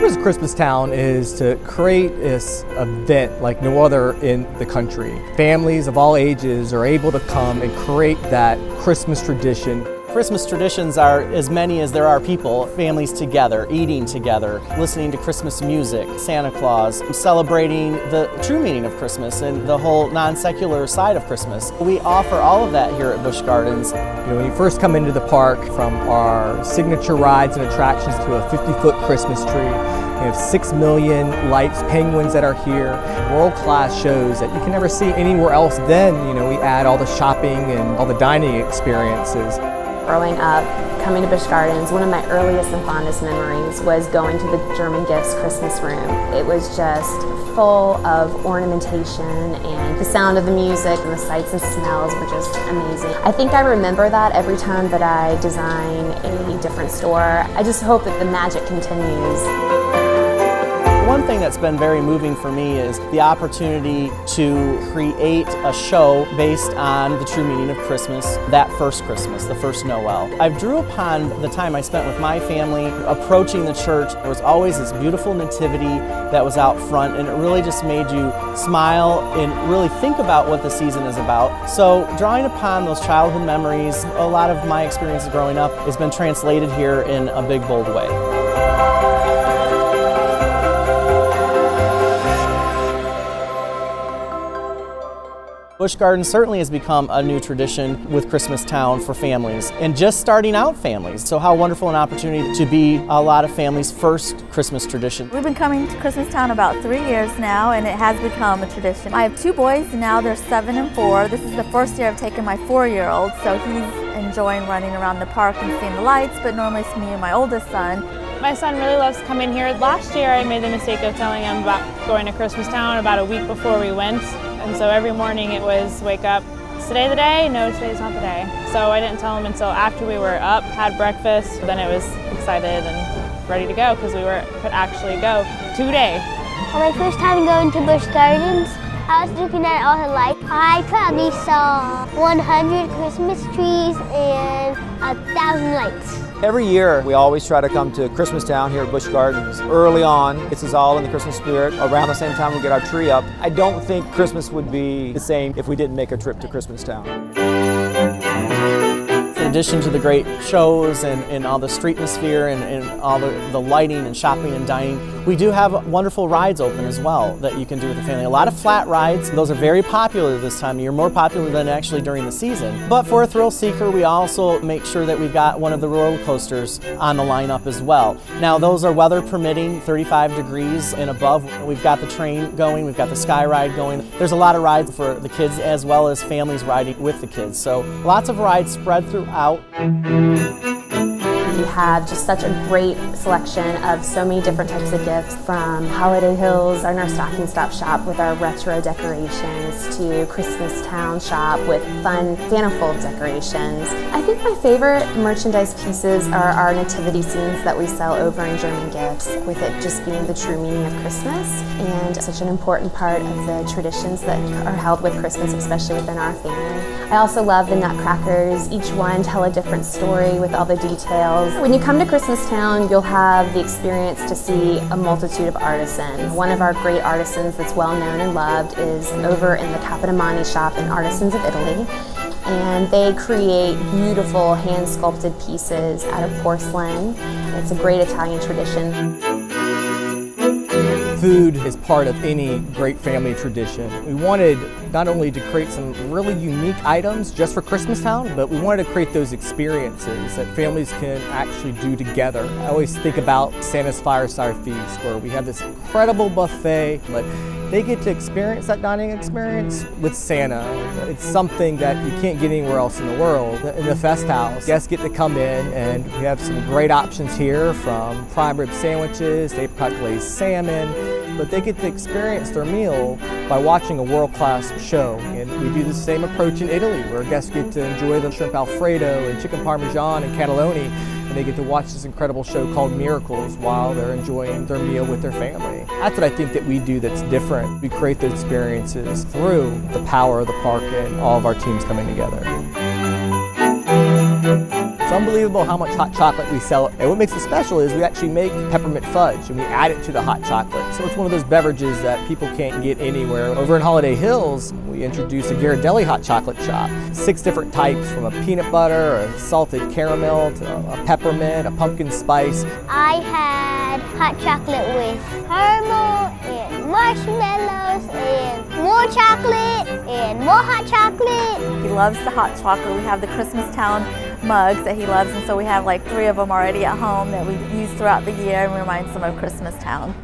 purpose of Christmas Town is to create this event like no other in the country. Families of all ages are able to come and create that Christmas tradition. Christmas traditions are as many as there are people, families together, eating together, listening to Christmas music, Santa Claus, celebrating the true meaning of Christmas and the whole non-secular side of Christmas. We offer all of that here at Busch Gardens. When you first come into the park, from our signature rides and attractions to a 50-foot Christmas tree, we have 6 million lights, penguins that are here, world-class shows that you can never see anywhere else. Then, we add all the shopping and all the dining experiences. Growing up, coming to Busch Gardens, one of my earliest and fondest memories was going to the German Gifts Christmas room. It was just full of ornamentation, and the sound of the music and the sights and smells were just amazing. I think I remember that every time that I design a different store. I just hope that the magic continues. One thing that's been very moving for me is the opportunity to create a show based on the true meaning of Christmas, that first Christmas, the first Noel. I drew upon the time I spent with my family approaching the church. There was always this beautiful nativity that was out front, and it really just made you smile and really think about what the season is about. So drawing upon those childhood memories, a lot of my experiences growing up has been translated here in a big, bold way. Busch Gardens certainly has become a new tradition with Christmas Town for families, and just starting out families. So how wonderful an opportunity to be a lot of families' first Christmas tradition. We've been coming to Christmas Town about 3 years now, and it has become a tradition. I have 2 boys, and now they're 7 and 4. This is the first year I've taken my 4-year-old, so he's enjoying running around the park and seeing the lights, but normally it's me and my oldest son. My son really loves coming here. Last year I made the mistake of telling him about going to Christmas Town about a week before we went. And so every morning it was wake up, is today the day? No, today's not the day. So I didn't tell him until after we were up, had breakfast, then it was excited and ready to go because could actually go today. On my first time going to Busch Gardens, I was looking at all the lights. I probably saw 100 Christmas trees and 1,000 lights. Every year, we always try to come to Christmas Town here at Busch Gardens. Early on, it's us all in the Christmas spirit. Around the same time we get our tree up. I don't think Christmas would be the same if we didn't make a trip to Christmas Town. In addition to the great shows and all the streetmosphere and all the lighting and shopping and dining, we do have wonderful rides open as well that you can do with the family. A lot of flat rides. Those are very popular this time of year, more popular than actually during the season. But for a thrill seeker, we also make sure that we've got one of the roller coasters on the lineup as well. Now those are weather permitting, 35 degrees and above. We've got the train going, we've got the sky ride going. There's a lot of rides for the kids as well as families riding with the kids. So lots of rides spread throughout. We have just such a great selection of so many different types of gifts, from holiday hills and our stocking stop shop with our retro decorations to Christmas Town shop with fun Santa-fold decorations. I think my favorite merchandise pieces are our nativity scenes that we sell over in German Gifts, with it just being the true meaning of Christmas and such an important part of the traditions that are held with Christmas, especially within our family. I also love the nutcrackers. Each one tell a different story with all the details. When you come to Christmas Town, you'll have the experience to see a multitude of artisans. One of our great artisans that's well known and loved is over in the Cabanas shop in Artisans of Italy. And they create beautiful hand-sculpted pieces out of porcelain. It's a great Italian tradition. Food is part of any great family tradition. We wanted not only to create some really unique items just for Christmas Town, but we wanted to create those experiences that families can actually do together. I always think about Santa's Fireside Feast, where we have this incredible buffet, but they get to experience that dining experience with Santa. It's something that you can't get anywhere else in the world. In the Fest House, guests get to come in, and we have some great options here, from prime rib sandwiches, apricot glazed salmon, but they get to experience their meal by watching a world-class show. And we do the same approach in Italy, where guests get to enjoy the shrimp Alfredo and chicken parmesan and cannelloni, and they get to watch this incredible show called Miracles while they're enjoying their meal with their family. That's what I think that we do that's different. We create those experiences through the power of the park and all of our teams coming together. It's unbelievable how much hot chocolate we sell. And what makes it special is we actually make peppermint fudge and we add it to the hot chocolate. So it's one of those beverages that people can't get anywhere. Over in Holiday Hills, we introduced a Ghirardelli hot chocolate shop. 6 different types, from a peanut butter, a salted caramel, to a peppermint, a pumpkin spice. I had hot chocolate with caramel and marshmallows and more chocolate and more hot chocolate. He loves the hot chocolate. We have the Christmas Town mugs that he loves, and so we have like 3 of them already at home that we use throughout the year and reminds him of Christmas Town.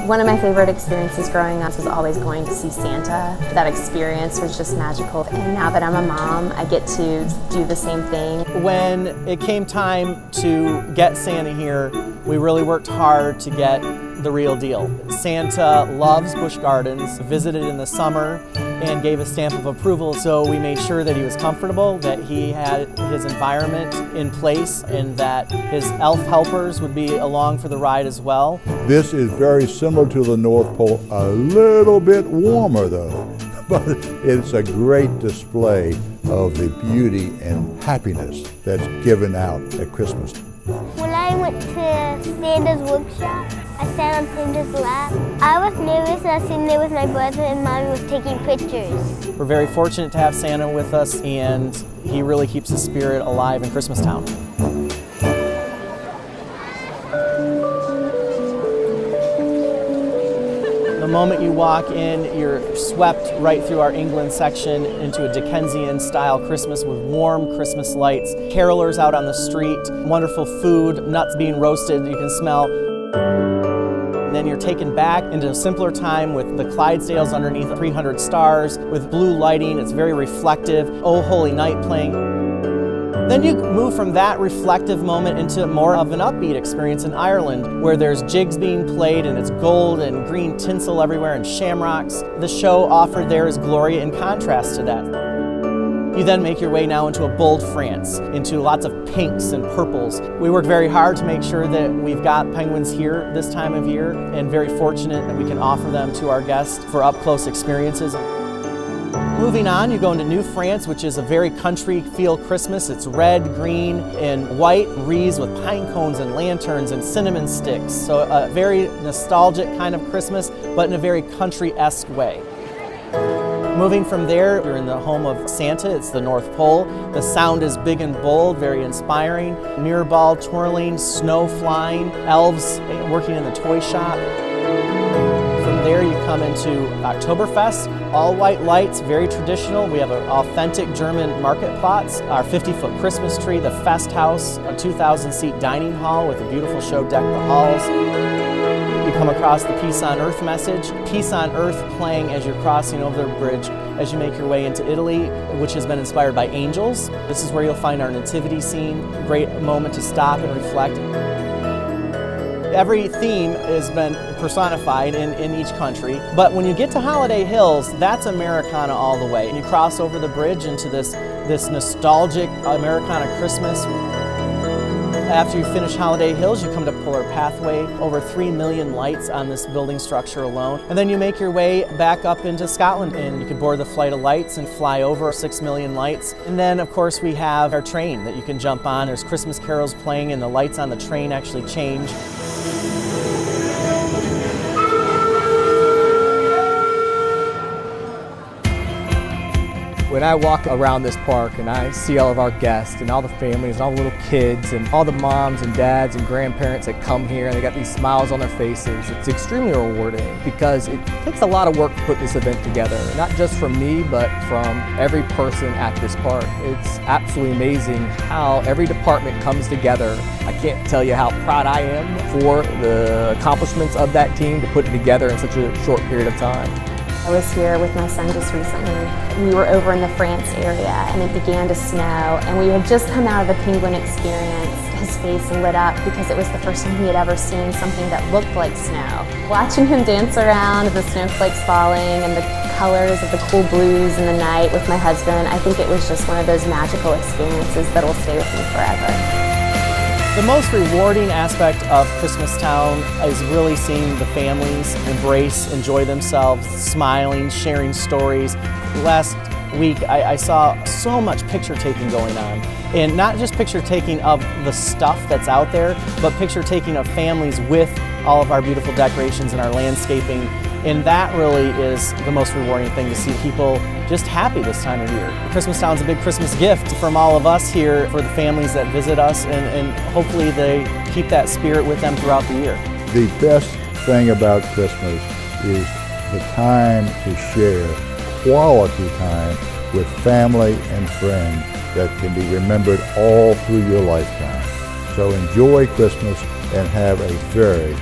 One of my favorite experiences growing up was always going to see Santa. That experience was just magical. And now that I'm a mom, I get to do the same thing. When it came time to get Santa here, we really worked hard to get the real deal. Santa loves Busch Gardens, visited in the summer, and gave a stamp of approval. So we made sure that he was comfortable, that he had his environment in place, and that his elf helpers would be along for the ride as well. This is very similar to the North Pole, a little bit warmer though, but it's a great display of the beauty and happiness that's given out at Christmas. When I went to Santa's workshop, I sat on Santa's lap. I was nervous and I was sitting there with my brother and Mommy was taking pictures. We're very fortunate to have Santa with us, and he really keeps the spirit alive in Christmas Town. The moment you walk in, you're swept right through our England section into a Dickensian-style Christmas with warm Christmas lights, carolers out on the street, wonderful food, nuts being roasted you can smell. And then you're taken back into a simpler time with the Clydesdales underneath 300 stars, with blue lighting. It's very reflective. Oh Holy Night playing. Then you move from that reflective moment into more of an upbeat experience in Ireland, where there's jigs being played and it's gold and green tinsel everywhere and shamrocks. The show offered there is glory in contrast to that. You then make your way now into a bold France, into lots of pinks and purples. We work very hard to make sure that we've got penguins here this time of year, and very fortunate that we can offer them to our guests for up-close experiences. Moving on, you go into New France, which is a very country feel Christmas. It's red, green, and white, wreaths with pine cones and lanterns and cinnamon sticks. So a very nostalgic kind of Christmas, but in a very country-esque way. Moving from there, you're in the home of Santa. It's the North Pole. The sound is big and bold, very inspiring. Mirror ball twirling, snow flying, elves working in the toy shop. From there you come into Oktoberfest, all white lights, very traditional. We have an authentic German market plots, our 50-foot Christmas tree, the Fest House, a 2,000-seat dining hall with a beautiful show deck the halls. You come across the Peace on Earth message, Peace on Earth playing as you're crossing over the bridge as you make your way into Italy, which has been inspired by angels. This is where you'll find our nativity scene, great moment to stop and reflect. Every theme has been personified in each country, but when you get to Holiday Hills, that's Americana all the way. And you cross over the bridge into this nostalgic Americana Christmas. After you finish Holiday Hills, you come to Polar Pathway, over 3 million lights on this building structure alone. And then you make your way back up into Scotland, and you can board the Flight of Lights and fly over 6 million lights. And then, of course, we have our train that you can jump on. There's Christmas carols playing, and the lights on the train actually change. When I walk around this park and I see all of our guests and all the families and all the little kids and all the moms and dads and grandparents that come here and they got these smiles on their faces, it's extremely rewarding because it takes a lot of work to put this event together, not just from me, but from every person at this park. It's absolutely amazing how every department comes together. I can't tell you how proud I am for the accomplishments of that team to put it together in such a short period of time. I was here with my son just recently. We were over in the France area and it began to snow, and we had just come out of the penguin experience. His face lit up because it was the first time he had ever seen something that looked like snow. Watching him dance around, the snowflakes falling and the colors of the cool blues in the night with my husband, I think it was just one of those magical experiences that will stay with me forever. The most rewarding aspect of Christmas Town is really seeing the families embrace, enjoy themselves, smiling, sharing stories. Last week, I saw so much picture taking going on. And not just picture taking of the stuff that's out there, but picture taking of families with all of our beautiful decorations and our landscaping. And that really is the most rewarding thing, to see people just happy this time of year. Christmastown's a big Christmas gift from all of us here for the families that visit us, and hopefully they keep that spirit with them throughout the year. The best thing about Christmas is the time to share quality time with family and friends that can be remembered all through your lifetime. So enjoy Christmas and have a very,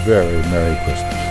very Merry Christmas.